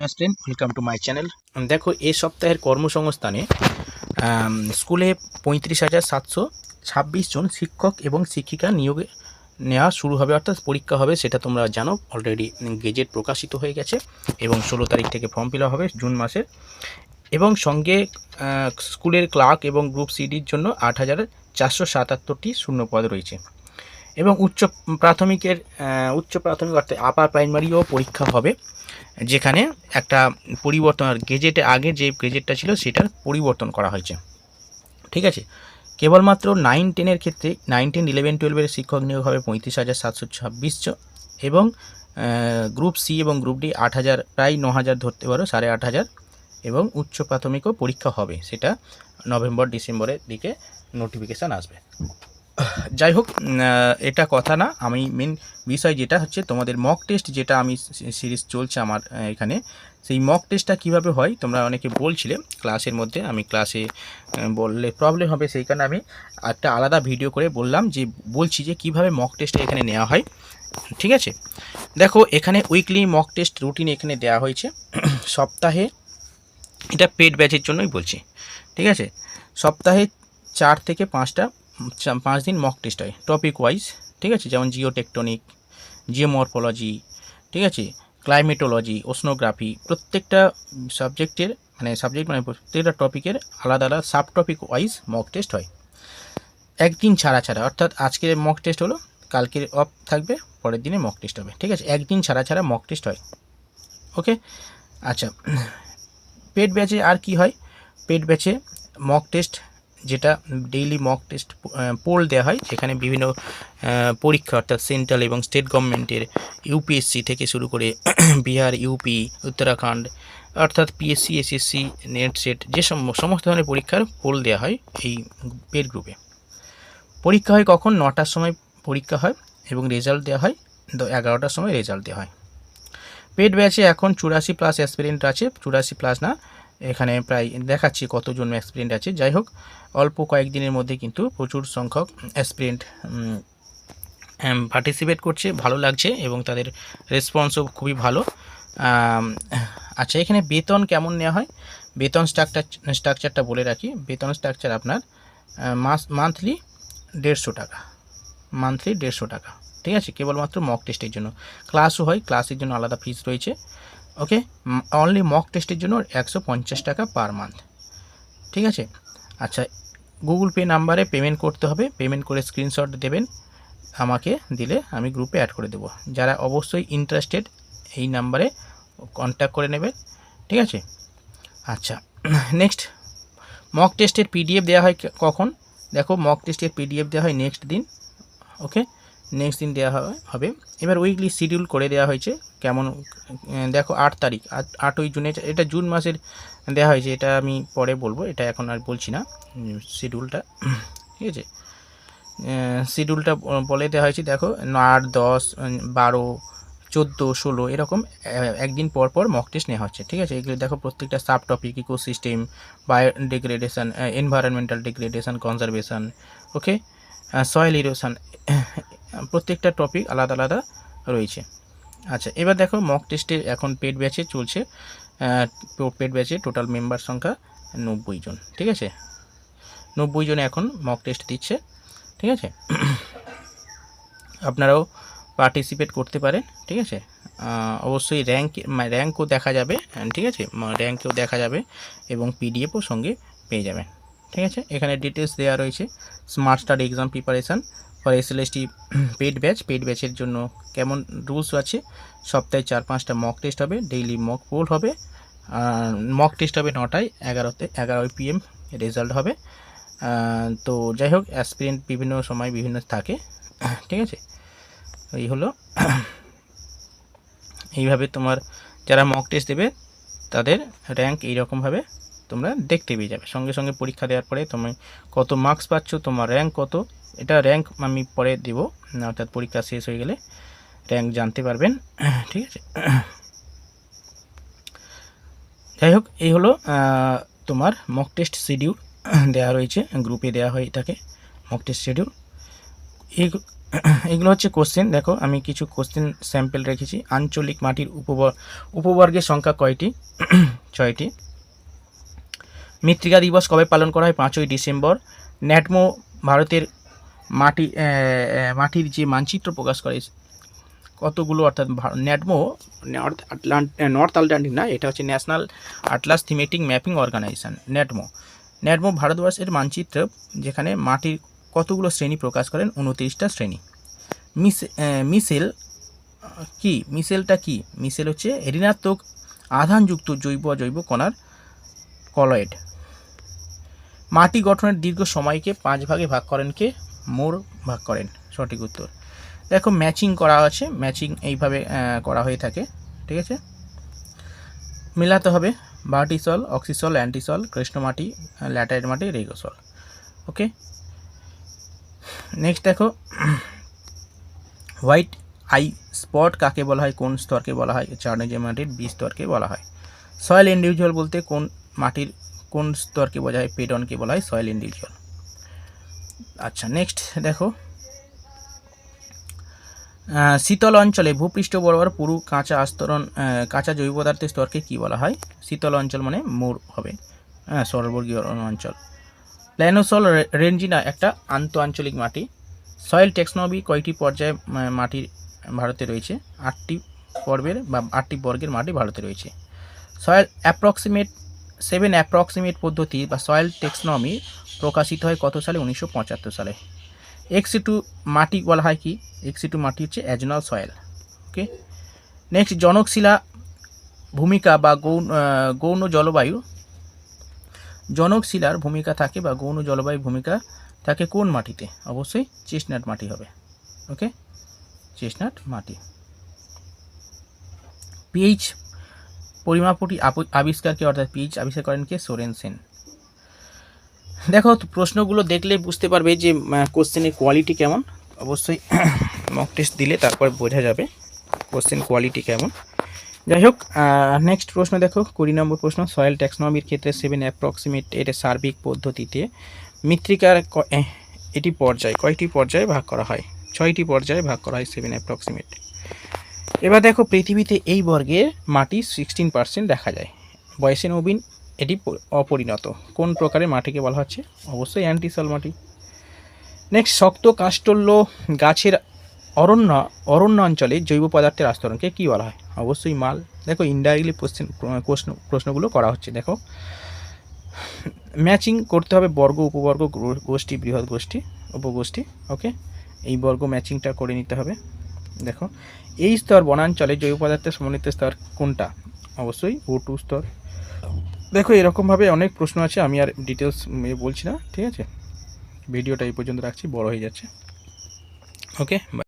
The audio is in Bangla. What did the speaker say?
Student welcome to my channel. দেখো এই সপ্তাহের কর্মসংস্থানে স্কুলে 35,726 জন শিক্ষক এবং শিক্ষিকা নিয়োগে নেওয়া শুরু হবে, অর্থাৎ পরীক্ষা হবে। সেটা তোমরা জানো, অলরেডি গেজেট প্রকাশিত হয়ে গেছে এবং 16 তারিখ থেকে ফর্ম ফিল আপ হবে জুন মাসের। এবং সঙ্গে স্কুলের ক্লার্ক এবং গ্রুপ সিডির জন্য 8,477টি শূন্যপদ রয়েছে। এবং উচ্চ প্রাথমিক অর্থাৎ আপার প্রাইমারিও পরীক্ষা হবে, যেখানে একটা পরিবর্তন, আর গেজেটে আগে যে গেজেটটা ছিল সেটার পরিবর্তন করা হয়েছে। ঠিক আছে, কেবলমাত্র 9-10-এর ক্ষেত্রে 9-10-11-12-এর শিক্ষক নিয়োগ হবে 35,726 জন, এবং গ্রুপ সি এবং গ্রুপ ডি 8,000, প্রায় 9,000 ধরতে পারো, 8,500। এবং উচ্চ প্রাথমিকও পরীক্ষা হবে, সেটা নভেম্বর ডিসেম্বরের দিকে নোটিফিকেশান আসবে। যাই হোক, এটা কথা না, আমি মেন বিষয় যেটা হচ্ছে তোমাদের মক টেস্ট, যেটা আমি সিরিজ চলছে আমার এখানে, সেই মক টেস্টটা কীভাবে হয় তোমরা অনেকে বলছিলে ক্লাসের মধ্যে। আমি ক্লাসে বললে প্রবলেম হবে, সেই কারণে আমি একটা আলাদা ভিডিও করে বলছি যে কীভাবে মক টেস্টটা এখানে নেওয়া হয়। ঠিক আছে, দেখো এখানে উইকলি মক টেস্ট রুটিন এখানে দেওয়া হয়েছে সপ্তাহে। এটা পেড ব্যাচের জন্যই বলছি। ঠিক আছে, সপ্তাহে 4 থেকে 5 দিন মক টেস্ট হয় টপিক ওয়াইজ। ঠিক আছে, যেমন জিওটেকটনিক, জিওমরফোলজি, ঠিক আছে, ক্লাইমেটোলজি, ওশনোগ্রাফি, প্রত্যেকটা সাবজেক্টের প্রত্যেকটা টপিকের আলাদা আলাদা sub topic wise mock test হয়। একদিন ছাড়া ছাড়া, অর্থাৎ আজকের মক টেস্ট হলো, কালকের অফ থাকবে, পরের দিনে মক টেস্ট হবে। ঠিক আছে, একদিন ছাড়া ছাড়া মক টেস্ট হয়। ওকে, আচ্ছা, পেড ব্যাচে আর কি হয়? পেড ব্যাচে মক টেস্ট, যেটা ডেইলি মক টেস্ট পোল দেওয়া হয়, যেখানে বিভিন্ন পরীক্ষা, অর্থাৎ সেন্ট্রাল এবং স্টেট গভর্নমেন্টের ইউপিএসসি থেকে শুরু করে বিহার, ইউপি, উত্তরাখণ্ড, অর্থাৎ পিএসসি, এসএসসি, নেট সেট, যে সমস্ত ধরনের পরীক্ষার পোল দেওয়া হয় এই পেড গ্রুপে। পরীক্ষা হয় কখন? 9টার সময় পরীক্ষা হয় এবং রেজাল্ট দেওয়া হয় 11টার সময় রেজাল্ট দেওয়া হয়। পেড ব্যাচে এখন 84+ অ্যাসপিরেন্ট আছে, 84+ না, এখানে প্রায় দেখাচ্ছি কতজন অ্যাসপিরেন্ট আছে। যাই হোক, অল্প কয়েকদিনের মধ্যে কিন্তু প্রচুর সংখ্যক অ্যাসপিরেন্ট পার্টিসিপেট করছে, ভালো লাগছে এবং তাদের রেসপন্সও খুবই ভালো। আচ্ছা, এখানে বেতন কেমন নেওয়া হয়? বেতন স্ট্রাকচারটা বলে রাখি। বেতন স্ট্রাকচার আপনার মান্থলি 150 টাকা, মান্থলি 150 টাকা। ঠিক আছে, কেবলমাত্র মক টেস্টের জন্য। ক্লাসও হয়, ক্লাসের জন্য আলাদা ফিস রয়েছে। ওকে, অনলি মক টেস্টের জন্য 150 টাকা পার মান্থ। ঠিক আছে, আচ্ছা, গুগল পে নাম্বারে পেমেন্ট করতে হবে। পেমেন্ট করে স্ক্রিনশট দেবেন, আমাকে দিলে আমি গ্রুপে অ্যাড করে দেবো। যারা অবশ্যই ইন্টারেস্টেড এই নাম্বারে কন্ট্যাক্ট করে নেবেন। ঠিক আছে, আচ্ছা, নেক্সট, মক টেস্টের পিডিএফ দেওয়া হয় কখন? দেখো, মক টেস্টের পিডিএফ দেওয়া হয় নেক্সট দিন। ওকে, নেক্সট দিন দেওয়া হবে। এবার উইকলি শিডিউল করে দেওয়া হয়েছে কেমন, দেখো 8 তারিখ, 8ই জুনে, এটা জুন মাসের দেওয়া হয়েছে, এটা আমি পরে বলবো, এটা এখন আর বলছি না শিডিউলটা। ঠিক আছে, শিডিউলটা বলে দেওয়া হয়েছে। দেখো 8, 10, 12, 14, 16 এরকম একদিন পর পর মক টেস্ট নেওয়া হচ্ছে। ঠিক আছে, এগুলো দেখো প্রত্যেকটা sub topic, ecosystem, biodegradation, environmental degradation, conservation, okay, soil erosion, প্রত্যেকটা টপিক আলাদা আলাদা রয়েছে। আচ্ছা, এবার দেখো মক টেস্টে এখন পেড ব্যাচে চলছে। পেড ব্যাচে টোটাল মেম্বার সংখ্যা 90 জন। ঠিক আছে, 90 জন এখন মক টেস্ট দিচ্ছে। ঠিক আছে, আপনারাও পার্টিসিপেট করতে পারেন। ঠিক আছে, অবশ্যই র্যাঙ্কও দেখা যাবে। ঠিক আছে, র্যাঙ্কও দেখা যাবে এবং পিডিএফও সঙ্গে পেয়ে যাবেন। ঠিক আছে, এখানে ডিটেলস দেওয়া রয়েছে। Smart study exam preparation for SLST paid ব্যাচের জন্য কেমন রুলস আছে? সপ্তাহে 4-5টা মক টেস্ট হবে, ডেইলি মক পোল হবে, মক টেস্ট হবে 9টায়, 11 PM রেজাল্ট হবে। তো যাই হোক, অ্যাসপিরেন্ট বিভিন্ন সময় বিভিন্ন থাকে। ঠিক আছে, এই হলো, এইভাবে তোমার যারা মক টেস্ট দেবে তাদের র্যাঙ্ক এইরকমভাবে তোমরা দেখতে পেয়ে যাবে। সঙ্গে সঙ্গে পরীক্ষা দেওয়ার পরে তুমি কত মার্কস পাচ্ছ, তোমার র্যাঙ্ক কত, এটা র্যাঙ্ক আমি পরে দেব, অর্থাৎ পরীক্ষা শেষ হয়ে গেলে র্যাঙ্ক জানতে পারবেন। ঠিক আছে, যাই হোক, এই হলো তোমার মক টেস্ট শিডিউল দেওয়া রয়েছে, গ্রুপে দেওয়া হয় থাকে মক টেস্ট শিডিউল। এগুলো হচ্ছে কোশ্চেন। দেখো আমি কিছু কোশ্চেন স্যাম্পল রেখেছি। আঞ্চলিক মাটির উপবর্গের সংখ্যা কয়টি? 6টি। মৃত্তিকা দিবস কবে পালন করা হয়? 5ই ডিসেম্বর। ন্যাটমো ভারতের মাটির যে মানচিত্র প্রকাশ করে কতগুলো, অর্থাৎ ন্যাটমো নর্থ আটলান্টিক না, এটা হচ্ছে National Atlas Thematic Mapping Organisation. NATMO ভারতবর্ষের মানচিত্র যেখানে মাটির কতগুলো শ্রেণী প্রকাশ করেন? 29টা শ্রেণী। মিসেল কি? মিসেলটা কি? মিসেল হচ্ছে ঋণাত্মক আধানযুক্ত জৈব কণার কলয়েড। মাটি গঠনের দীর্ঘ সময়কে 5 ভাগে ভাগ করেন কে? মোর ভাগ করেন। সঠিক উত্তর। দেখো ম্যাচিং করা আছে, ম্যাচিং এইভাবে করা হয়ে থাকে, ঠিক আছে। মেলাতে হবে ভার্টিসল, অক্সিসল, অ্যান্টিসল, কৃষ্ণমাটি, ল্যাটারাইট মাটি, রেগোসল। ওকে, নেক্সট দেখো হোয়াইট আই স্পট কাকে বলা হয়? কোন স্তরকে বলা হয়? চারনিজে মাটির বি স্তরকে বলা হয়। সয়েল ইন্ডিভিজুয়াল বলতে কোন মাটির কোন স্তরকে বোঝায়? পেডনকে বলা হয় সয়েল ইন্ডিভিজুয়াল। আচ্ছা, নেক্সট দেখো শীতল অঞ্চলে ভূপৃষ্ঠ বরাবর পুরু কাঁচা জৈব পদার্থের স্তরকে কি বলা হয়? শীতল অঞ্চল মানে মোর হবে, সর্বর্গীয় অঞ্চল। প্ল্যানোসল রেঞ্জিনা একটা আন্তঃআঞ্চলিক মাটি। সয়েল টেক্সোনমি কয়টি পর্যায়ে মাটির ভারতে রয়েছে? 8টি পর্বের বা 8টি বর্গের মাটি ভারতে রয়েছে। সয়েল অ্যাপ্রক্সিমেট পদ্ধতি বা সয়েল টেক্সোনমি প্রকাশিত হয় কত সালে? 1975 সালে। এক্সিটু মাটি বলা হয় কি? এক্সিটু মাটি হচ্ছে অ্যাজনাল সয়েল। ওকে, নেক্সট জনকশিলা ভূমিকা বা গৌণ জলবায়ু, জনকশিলার ভূমিকা থাকে বা গৌণ জলবায়ুর ভূমিকা থাকে কোন মাটিতে? অবশ্যই চেস্টনাট মাটি হবে। ওকে, চেস্টনাট মাটি। পিএইচ পরিমাপটি আবিষ্কারকে, অর্থাৎ পিএইচ আবিষ্কার করেন কে? সোরেনসেন। দেখো প্রশ্নগুলো দেখলে বুঝতে পারবে যে কোশ্চেনের কোয়ালিটি কেমন। অবশ্যই মক টেস্ট দিলে তারপর বোঝা যাবে কোশ্চেন কোয়ালিটি কেমন। যাই হোক, নেক্সট প্রশ্ন দেখো 20 নম্বর প্রশ্ন। সয়েল ট্যাক্সোনমির ক্ষেত্রে 7 অ্যাপ্রক্সিমেট এর সার্বিক পদ্ধতিতে মৃত্তিকার এটি পর্যায় কয়টি পর্যায়ে ভাগ করা হয়? 6টি পর্যায়ে ভাগ করা হয় 7 অ্যাপ্রক্সিমেট। এবার দেখো পৃথিবীতে এই বর্গের মাটি 16% দেখা যায়। বয়সে নবীন এটি অপরিণত। কোন প্রকারের মাটিকে বলা হচ্ছে? অবশ্যই অ্যান্টিসল মাটি। নেক্সট শক্ত কাষ্ঠল্য গাছের অরণ্য অঞ্চলে জৈব পদার্থের আস্তরণকে কী বলা হয়? অবশ্যই মাল। দেখো ইনডাইরেক্টলি প্রশ্নগুলো করা হচ্ছে। দেখো ম্যাচিং করতে হবে বর্গ, উপবর্গ, গোষ্ঠী, বৃহৎ গোষ্ঠী, উপগোষ্ঠী। ওকে, এই বর্গ ম্যাচিংটা করে নিতে হবে। দেখো এই স্তর বনাঞ্চলে জৈব পদার্থের সমন্বিত স্তর কোনটা? অবশ্যই O2 স্তর। দেখো এরকমভাবে অনেক প্রশ্ন আছে, আমি আর ডিটেলস বলছি না, ঠিক আছে। ভিডিওটা এই পর্যন্ত রাখছি, বড় হয়ে যাচ্ছে। ওকে।